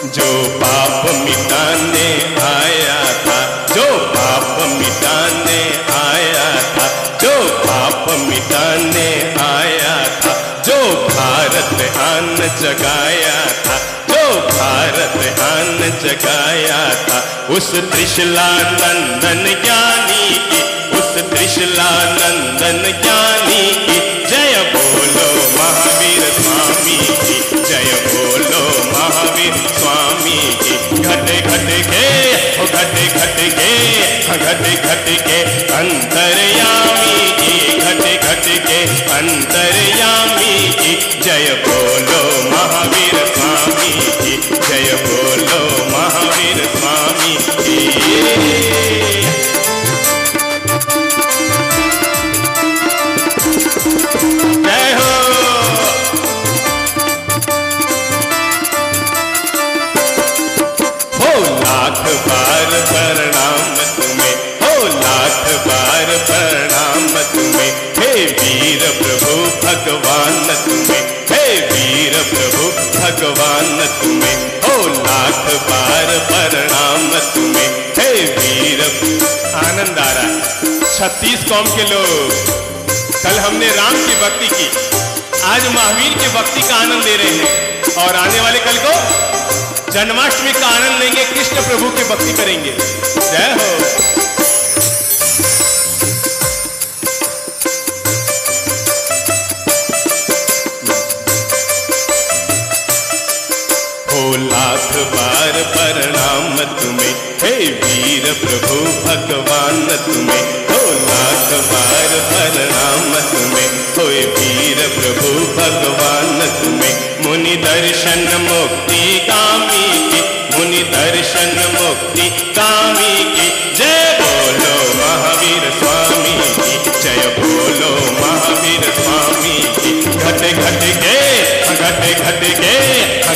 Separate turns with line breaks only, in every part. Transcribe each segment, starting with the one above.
जो पाप मिटाने आया था, जो पाप मिटाने आया था, जो पाप मिटाने आया था, जो भारत आन जगाया था, जो भारत आन जगाया था, उस त्रिशलानंदन ज्ञानी की, उस त्रिशलानंदन ज्ञानी की जय बोलो महावीर स्वामी की, जय बोलो महावीर स्वामी की। घट घट के घट घट के घट घट के अंतर्यामी की, घट घट के अंतर्यामी की जय बोलो महावीर स्वामी की, जय बोलो महावीर स्वामी की। जय हो। लाख बार प्रणाम तुम्हें, हो लाख बार प्रणाम तुम्हें, हे वीर प्रभु भगवान तुम्हें, हे वीर प्रभु भगवान तुम्हें, हो लाख बार प्रणाम तुम्हें, हे वीर। आनंद आ रहा है। 36 कौम के लोग, कल हमने राम की भक्ति की, आज महावीर की भक्ति का आनंद ले रहे हैं, और आने वाले कल को जन्माष्टमी का आनंद लेंगे, कृष्ण प्रभु की भक्ति करेंगे। जय हो। हो लाख बार प्रणाम तुम्हें, हे वीर प्रभु भगवान तुम्हें, हो लाख बार प्रणाम तुम्हें, हो वीर प्रभु भगवान तुम्हें। मुनि दर्शन मुक्ति गामी की, मुनि दर्शन मुक्ति गामी की जय बोलो महावीर स्वामी की, जय बोलो महावीर स्वामी की। घट घट के घट घट के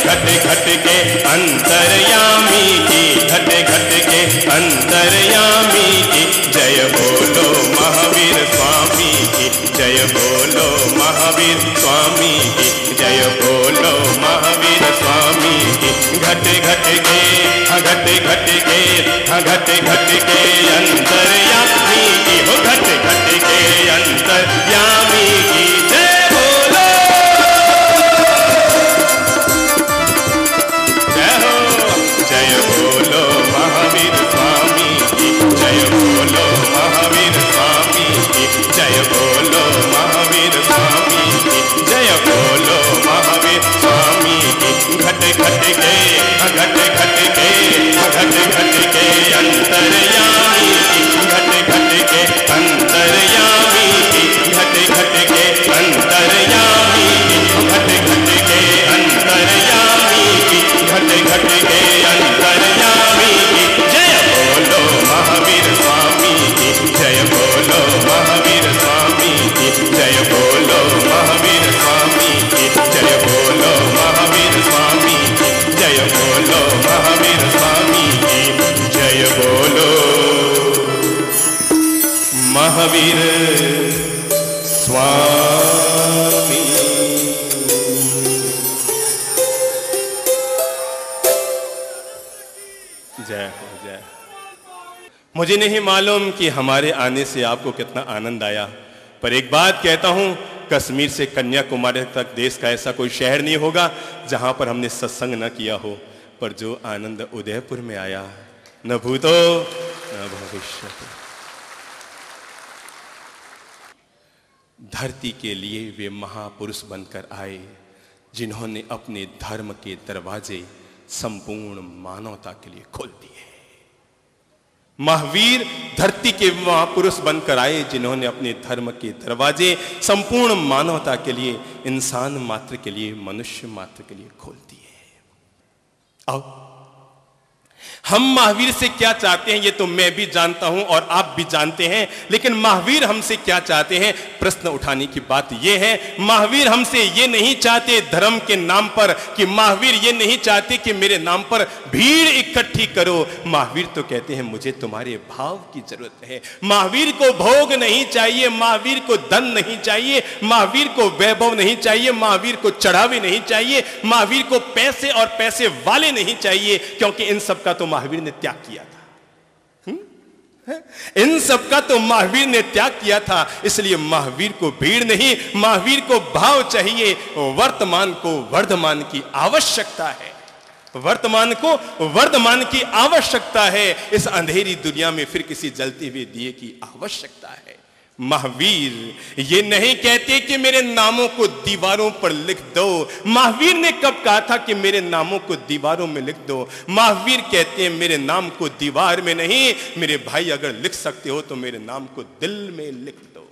घट घट के अंतर्यामी की, घट घट के अंतर्यामी की जय बोलो महावीर स्वामी की, जय बोलो महावीर स्वामी की, जय बोलो महावीर स्वामी की। घट घट के घट घट के घट घट के अंतर्यामी की, हो घट घट के अंतर्यामी की जय बोलो। जय हो। जय बोलो महावीर स्वामी की, जय बोलो महावीर स्वामी की, जय बोलो महावीर स्वामी की, जय बोलो महावीर स्वामी की। घट घट के घट घट के घट घट के अंतर्यामी की, घट घट के अंतर्यामी की, घट घट के अंतर्यामी की, घट घट के अंतर्यामी की, घट घट के अंतर्यामी की जय बोलो महावीर स्वामी की, जय बोलो महावीर स्वामी की, जय बोलो महावीर स्वामी की, जय बोलो महावीर स्वामी की, जय बोलो महावीर स्वामी की, जय बोलो महावीर स्वामी। जय हो। जय। मुझे नहीं मालूम कि हमारे आने से आपको कितना आनंद आया, पर एक बात कहता हूं, कश्मीर से कन्याकुमारी तक देश का ऐसा कोई शहर नहीं होगा जहां पर हमने सत्संग न किया हो, पर जो आनंद उदयपुर में आया न भूतो न भविष्यति। धरती के लिए वे महापुरुष बनकर आए जिन्होंने अपने धर्म के दरवाजे संपूर्ण मानवता के लिए खोल दिए। महावीर धरती के महापुरुष बनकर आए जिन्होंने अपने धर्म के दरवाजे संपूर्ण मानवता के लिए, इंसान मात्र के लिए, मनुष्य मात्र के लिए खोल दिए। अब हम महावीर से क्या चाहते हैं ये तो मैं भी जानता हूं और आप भी जानते हैं, लेकिन महावीर हमसे क्या चाहते हैं, प्रश्न उठाने की बात यह है। महावीर हमसे ये नहीं चाहते धर्म के नाम पर, कि महावीर ये नहीं चाहते कि मेरे नाम पर भीड़ इकट्ठी करो। महावीर तो कहते हैं मुझे तुम्हारे भाव की जरूरत है। महावीर को भोग नहीं चाहिए, महावीर को धन नहीं चाहिए, महावीर को वैभव नहीं चाहिए, महावीर को चढ़ावे नहीं चाहिए, महावीर को पैसे और पैसे वाले नहीं चाहिए, क्योंकि इन सब का तो महावीर ने त्याग किया था। इन सब का तो महावीर ने त्याग किया था। इसलिए महावीर को भीड़ नहीं, महावीर को भाव चाहिए। वर्तमान को वर्धमान की आवश्यकता है, वर्तमान को वर्धमान की आवश्यकता है। इस अंधेरी दुनिया में फिर किसी जलते हुए दिए की आवश्यकता है। महावीर ये नहीं कहते कि मेरे नामों को दीवारों पर लिख दो। महावीर ने कब कहा था कि मेरे नामों को दीवारों में लिख दो? महावीर कहते हैं मेरे नाम को दीवार में नहीं, मेरे भाई अगर लिख सकते हो तो मेरे नाम को दिल में लिख दो।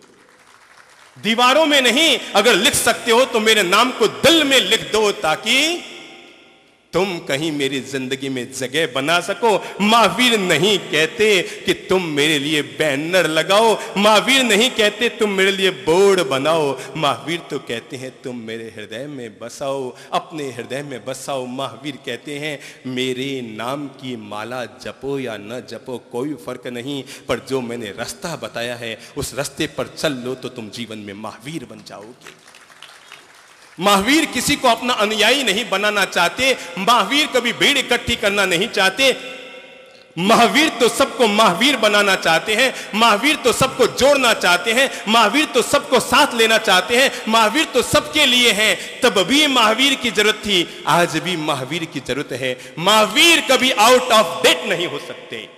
दीवारों में नहीं, अगर लिख सकते हो तो मेरे नाम को दिल में लिख दो, ताकि तुम कहीं मेरी जिंदगी में जगह बना सको। महावीर नहीं कहते कि तुम मेरे लिए बैनर लगाओ, महावीर नहीं कहते तुम मेरे लिए बोर्ड बनाओ। महावीर तो कहते हैं तुम मेरे हृदय में बसाओ, अपने हृदय में बसाओ। महावीर कहते हैं मेरे नाम की माला जपो या न जपो कोई फर्क नहीं, पर जो मैंने रास्ता बताया है उस रास्ते पर चल लो तो तुम जीवन में महावीर बन जाओगे। महावीर किसी को अपना अनुयायी नहीं बनाना चाहते, महावीर कभी भीड़ इकट्ठी करना नहीं चाहते। महावीर तो सबको महावीर बनाना चाहते हैं, महावीर तो सबको जोड़ना चाहते हैं, महावीर तो सबको साथ लेना चाहते हैं, महावीर तो सबके लिए हैं। तब भी महावीर की जरूरत थी, आज भी महावीर की जरूरत है। महावीर कभी आउट ऑफ डेट नहीं हो सकते,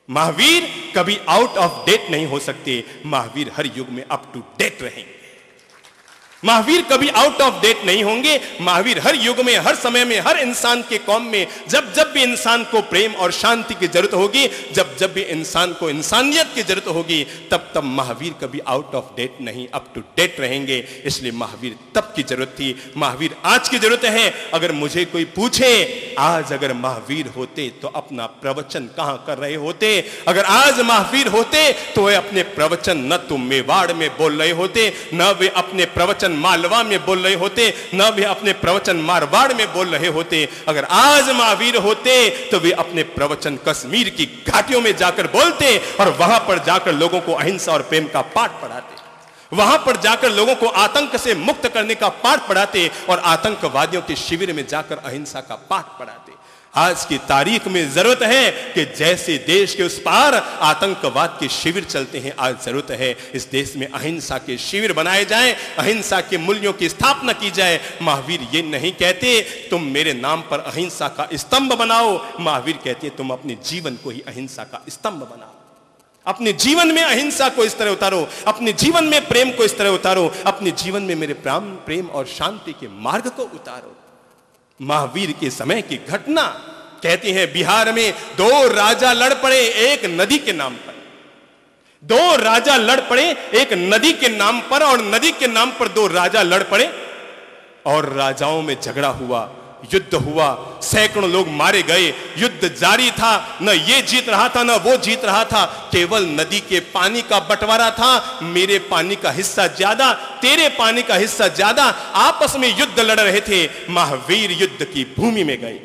महावीर कभी आउट ऑफ डेट नहीं हो सकते। महावीर हर युग में अप टू डेट रहेंगे, महावीर कभी आउट ऑफ डेट नहीं होंगे। महावीर हर युग में, हर समय में, हर इंसान के कौम में जब जब भी इंसान को प्रेम और शांति की जरूरत होगी, जब जब भी इंसान को इंसानियत की जरूरत होगी, तब तब महावीर कभी आउट ऑफ डेट नहीं, अप टू डेट रहेंगे। इसलिए महावीर तब की जरूरत थी, महावीर आज की जरूरत है। अगर मुझे कोई पूछे आज अगर महावीर होते तो अपना प्रवचन कहां कर रहे होते? अगर आज महावीर होते तो वे अपने प्रवचन न तो मेवाड़ में बोल रहे होते, न वे अपने प्रवचन मालवा में बोल रहे होते, न वे अपने प्रवचन मारवाड़ में बोल रहे होते। अगर आज महावीर होते तो वे अपने प्रवचन कश्मीर की घाटियों में जाकर बोलते और वहां पर जाकर लोगों को अहिंसा और प्रेम का पाठ पढ़ाते, वहां पर जाकर लोगों को आतंक से मुक्त करने का पाठ पढ़ाते और आतंकवादियों के शिविर में जाकर अहिंसा का पाठ पढ़ाते। आज की तारीख में जरूरत है कि जैसे देश के उस पार आतंकवाद के शिविर चलते हैं, आज जरूरत है इस देश में अहिंसा के शिविर बनाए जाएं, अहिंसा के मूल्यों की स्थापना की जाए। महावीर ये नहीं कहते तुम मेरे नाम पर अहिंसा का स्तंभ बनाओ, महावीर कहते तुम अपने जीवन को ही अहिंसा का स्तंभ बनाओ। अपने जीवन में अहिंसा को इस तरह उतारो, अपने जीवन में प्रेम को इस तरह उतारो, अपने जीवन में मेरे प्रेम और शांति के मार्ग को उतारो। महावीर के समय की घटना कहते हैं, बिहार में दो राजा लड़ पड़े एक नदी के नाम पर, दो राजा लड़ पड़े एक नदी के नाम पर, और नदी के नाम पर दो राजा लड़ पड़े और राजाओं में झगड़ा हुआ, युद्ध हुआ, सैकड़ों लोग मारे गए, युद्ध जारी था, न ये जीत रहा था न वो जीत रहा था, केवल नदी के पानी का बंटवारा था। मेरे पानी का हिस्सा ज्यादा, तेरे पानी का हिस्सा ज्यादा, आपस में युद्ध लड़ रहे थे। महावीर युद्ध की भूमि में गए,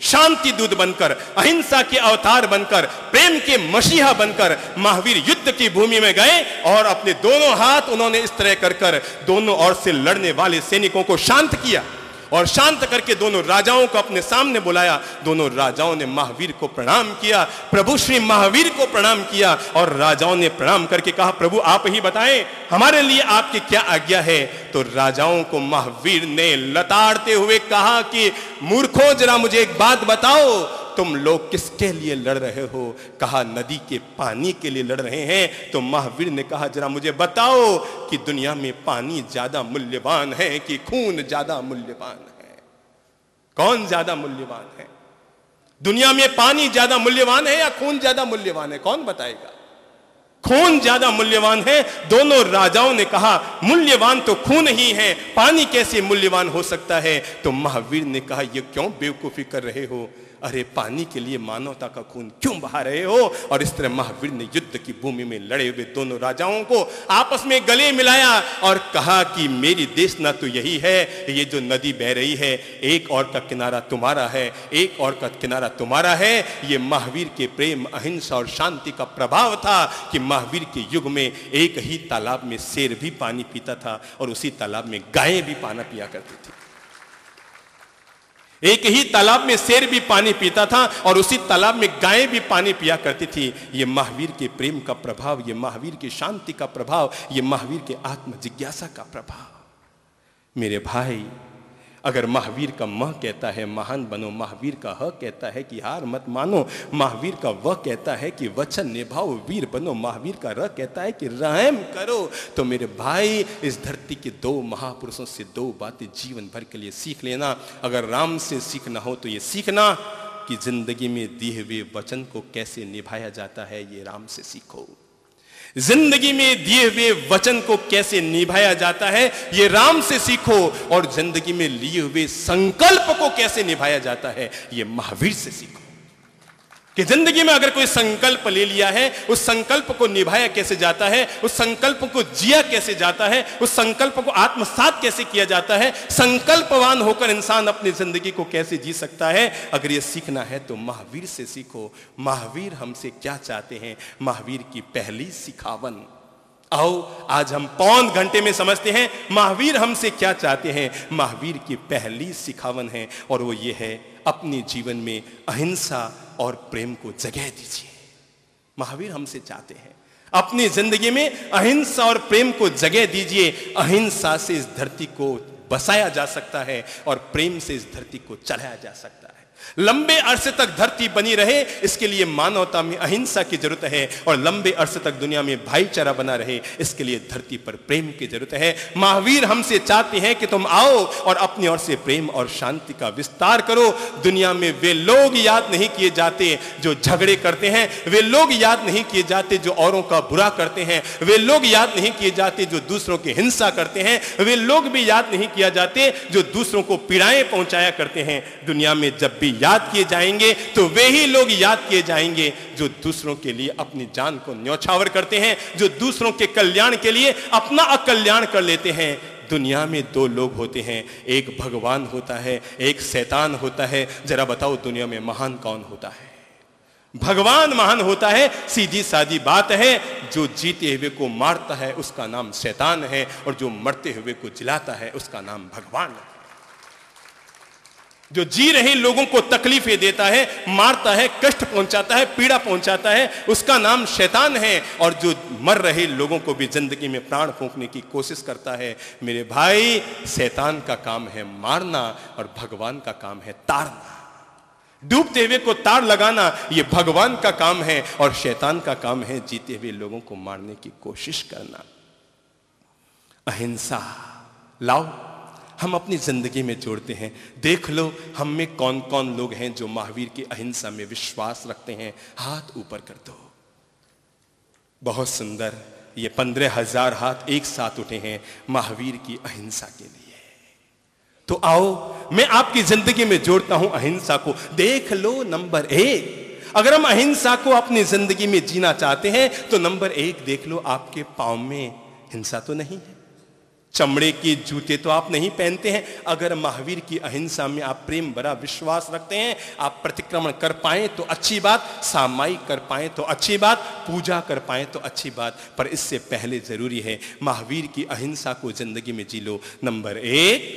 शांति दूत बनकर, अहिंसा के अवतार बनकर, प्रेम के मसीहा बनकर महावीर युद्ध की भूमि में गए और अपने दोनों हाथ उन्होंने इस तरह कर दोनों ओर से लड़ने वाले सैनिकों को शांत किया और शांत करके दोनों राजाओं को अपने सामने बुलाया। दोनों राजाओं ने महावीर को प्रणाम किया, प्रभु श्री महावीर को प्रणाम किया, और राजाओं ने प्रणाम करके कहा प्रभु आप ही बताएं हमारे लिए आपकी क्या आज्ञा है। तो राजाओं को महावीर ने लताड़ते हुए कहा कि मूर्खों जरा मुझे एक बात बताओ, तुम लोग किसके लिए लड़ रहे हो? कहा नदी के पानी के लिए लड़ रहे हैं। तो महावीर ने कहा जरा मुझे बताओ कि दुनिया में पानी ज्यादा मूल्यवान है कि खून ज्यादा मूल्यवान है? कौन ज्यादा मूल्यवान है? दुनिया में पानी ज्यादा मूल्यवान है या खून ज्यादा मूल्यवान है? कौन बताएगा? खून ज्यादा मूल्यवान है। दोनों राजाओं ने कहा मूल्यवान तो खून ही है, पानी कैसे मूल्यवान हो सकता है? तो महावीर ने कहा ये क्यों बेवकूफी कर रहे हो? अरे पानी के लिए मानवता का खून क्यों बहा रहे हो? और इस तरह महावीर ने युद्ध की भूमि में लड़े हुए दोनों राजाओं को आपस में गले मिलाया और कहा कि मेरी देशना तो यही है, ये जो नदी बह रही है एक और का किनारा तुम्हारा है, एक और का किनारा तुम्हारा है। ये महावीर के प्रेम, अहिंसा और शांति का प्रभाव था कि महावीर के युग में एक ही तालाब में शेर भी पानी पीता था और उसी तालाब में गायें भी पानी पिया करती थी। एक ही तालाब में शेर भी पानी पीता था और उसी तालाब में गायें भी पानी पिया करती थी। ये महावीर के प्रेम का प्रभाव, ये महावीर की शांति का प्रभाव, ये महावीर के आत्म जिज्ञासा का प्रभाव। मेरे भाई, अगर महावीर का म कहता है महान बनो, महावीर का ह कहता है कि हार मत मानो, महावीर का व कहता है कि वचन निभाओ वीर बनो, महावीर का र कहता है कि रहम करो, तो मेरे भाई इस धरती के दो महापुरुषों से दो बातें जीवन भर के लिए सीख लेना। अगर राम से सीखना हो तो ये सीखना कि जिंदगी में दिए हुए वचन को कैसे निभाया जाता है, ये राम से सीखो। जिंदगी में दिए हुए वचन को कैसे निभाया जाता है ये राम से सीखो, और जिंदगी में लिए हुए संकल्प को कैसे निभाया जाता है ये महावीर से सीखो। कि जिंदगी में अगर कोई संकल्प ले लिया है, उस संकल्प को निभाया कैसे जाता है, उस संकल्प को जिया कैसे जाता है, उस संकल्प को आत्मसात कैसे किया जाता है, संकल्पवान होकर इंसान अपनी जिंदगी को कैसे जी सकता है। अगर ये सीखना है तो महावीर से सीखो। महावीर हमसे क्या चाहते हैं, महावीर की पहली सिखावन। आओ आज हम पौन घंटे में समझते हैं महावीर हमसे क्या चाहते हैं। महावीर की पहली सिखावन है और वो ये है, अपने जीवन में अहिंसा और प्रेम को जगह दीजिए। महावीर हमसे चाहते हैं अपनी जिंदगी में अहिंसा और प्रेम को जगह दीजिए। अहिंसा से इस धरती को बसाया जा सकता है और प्रेम से इस धरती को चलाया जा सकता है। लंबे अरसे तक धरती बनी रहे इसके लिए मानवता में अहिंसा की जरूरत है, और लंबे अरसे तक दुनिया में भाईचारा बना रहे इसके लिए धरती पर प्रेम की जरूरत है। महावीर हमसे चाहते हैं कि तुम आओ और अपनी ओर से प्रेम और शांति का विस्तार करो। दुनिया में वे लोग याद नहीं किए जाते जो झगड़े करते हैं, वे लोग याद नहीं किए जाते जो औरों का बुरा करते हैं, वे लोग याद नहीं किए जाते जो दूसरों की हिंसा करते हैं, वे लोग भी याद नहीं किया जाते जो दूसरों को पीड़ाएं पहुंचाया करते हैं। दुनिया में जब भी याद किए जाएंगे तो वे ही लोग याद किए जाएंगे जो दूसरों के लिए अपनी जान को न्यौछावर करते हैं, जो दूसरों के कल्याण के लिए अपना अकल्याण कर लेते हैं। दुनिया में दो लोग होते हैं, एक भगवान होता है, एक शैतान होता है। जरा बताओ दुनिया में महान कौन होता है? भगवान महान होता है, सीधी सादी बात है। जो जीते हुए को मारता है उसका नाम शैतान है, और जो मरते हुए को जिलाता है उसका नाम भगवान है। जो जी रहे लोगों को तकलीफें देता है, मारता है, कष्ट पहुंचाता है, पीड़ा पहुंचाता है, उसका नाम शैतान है। और जो मर रहे लोगों को भी जिंदगी में प्राण फूंकने की कोशिश करता है, मेरे भाई शैतान का काम है मारना और भगवान का काम है तारना। डूबते हुए को तार लगाना ये भगवान का काम है, और शैतान का काम है जीते हुए लोगों को मारने की कोशिश करना। अहिंसा लाओ, हम अपनी जिंदगी में जोड़ते हैं। देख लो हम में कौन कौन लोग हैं जो महावीर की अहिंसा में विश्वास रखते हैं। हाथ ऊपर कर दो। बहुत सुंदर, ये 15,000 हाथ एक साथ उठे हैं महावीर की अहिंसा के लिए। तो आओ मैं आपकी जिंदगी में जोड़ता हूं अहिंसा को। देख लो नंबर 1, अगर हम अहिंसा को अपनी जिंदगी में जीना चाहते हैं तो नंबर 1 देख लो, आपके पांव में हिंसा तो नहीं है, चमड़े के जूते तो आप नहीं पहनते हैं। अगर महावीर की अहिंसा में आप प्रेम भरा विश्वास रखते हैं, आप प्रतिक्रमण कर पाएं तो अच्छी बात, सामायिक कर पाएं तो अच्छी बात, पूजा कर पाएं तो अच्छी बात, पर इससे पहले जरूरी है महावीर की अहिंसा को जिंदगी में जी लो। नंबर 1,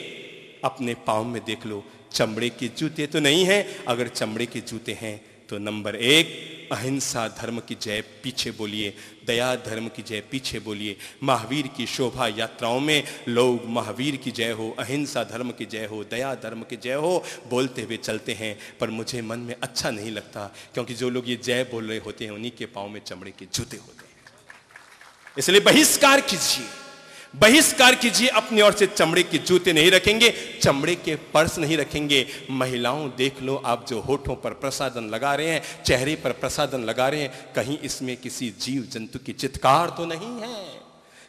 अपने पाँव में देख लो चमड़े के जूते तो नहीं है। अगर चमड़े के जूते हैं तो नंबर 1, अहिंसा धर्म की जय पीछे बोलिए, दया धर्म की जय पीछे बोलिए। महावीर की शोभा यात्राओं में लोग महावीर की जय हो, अहिंसा धर्म की जय हो, दया धर्म की जय हो बोलते हुए चलते हैं, पर मुझे मन में अच्छा नहीं लगता, क्योंकि जो लोग ये जय बोल रहे होते हैं उन्हीं के पाँव में चमड़े के जूते होते हैं। इसलिए बहिष्कार कीजिए, बहिष्कार कीजिए। अपनी ओर से चमड़े के जूते नहीं रखेंगे, चमड़े के पर्स नहीं रखेंगे। महिलाओं देख लो, आप जो होठों पर प्रसादन लगा रहे हैं, चेहरे पर प्रसादन लगा रहे हैं, कहीं इसमें किसी जीव जंतु की चित्कार तो नहीं है,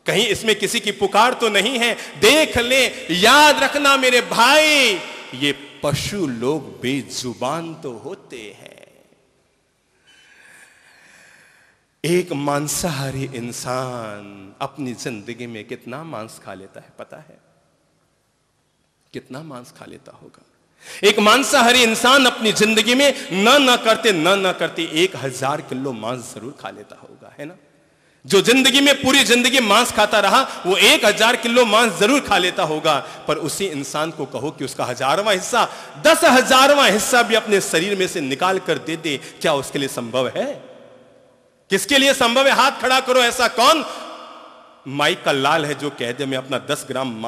कहीं इसमें किसी की पुकार तो नहीं है। देख ले, याद रखना मेरे भाई, ये पशु लोग बेजुबान तो होते हैं। एक मांसाहारी इंसान अपनी जिंदगी में कितना मांस खा लेता है पता है? कितना मांस खा लेता होगा? एक मांसाहारी इंसान अपनी जिंदगी में न करते 1000 किलो मांस जरूर खा लेता होगा, है ना? जो जिंदगी में पूरी जिंदगी मांस खाता रहा वो 1000 किलो मांस जरूर खा लेता होगा, पर उसी इंसान को कहो कि उसका 1000वां हिस्सा, 10,000वां हिस्सा भी अपने शरीर में से निकाल कर दे दे, क्या उसके लिए संभव है? किसके लिए संभव है? हाथ खड़ा करो। ऐसा कौन माइक का लाल है जो कह दे मैं अपना 10 ग्राम मांस